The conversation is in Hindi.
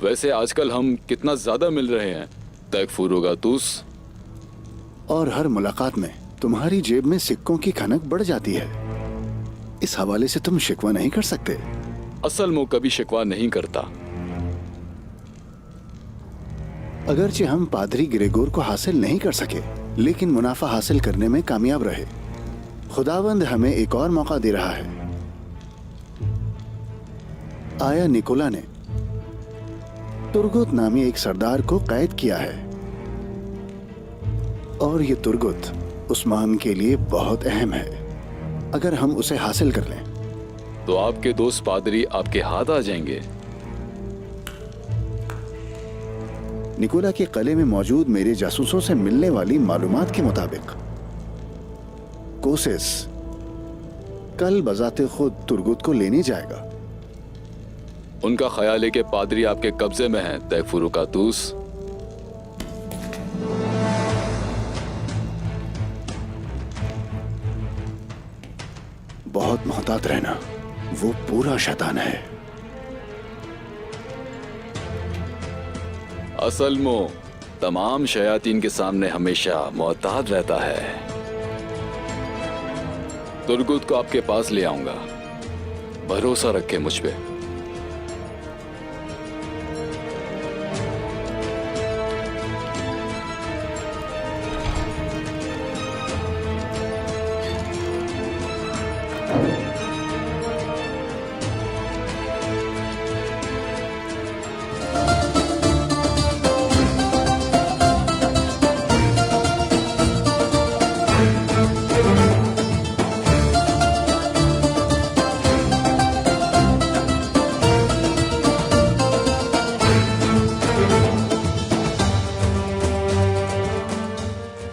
वैसे आजकल हम कितना ज्यादा मिल रहे हैं तैगफुरुगातुस। और हर मुलाकात में तुम्हारी जेब में सिक्कों की खनक बढ़ जाती है। इस हवाले से तुम शिकवा नहीं कर सकते। असल में कभी शिकवा नहीं करता। अगरचे हम पादरी ग्रेगोर को हासिल नहीं कर सके, लेकिन मुनाफा हासिल करने में कामयाब रहे। खुदावंद हमें एक और मौका दे रहा है। आया निकोला ने तुर्गुत नामी एक सरदार को कैद किया है, और ये तुर्गुत उस्मान के लिए बहुत अहम है। अगर हम उसे हासिल कर लें तो आपके दोस्त पादरी आपके हाथ आ जाएंगे। निकोला के कले में मौजूद मेरे जासूसों से मिलने वाली मालूमात के मुताबिक कोसेस कल बजाते खुद तुर्गुत को लेने जाएगा। उनका ख्याल है कि पादरी आपके कब्जे में है तैगफुरुगातुस। बहुत मोहतात रहना, वो पूरा शैतान है। असल में तमाम शयातीन के सामने हमेशा मोहतात रहता है। तुर्गुत को आपके पास ले आऊंगा, भरोसा रखें मुझ पे।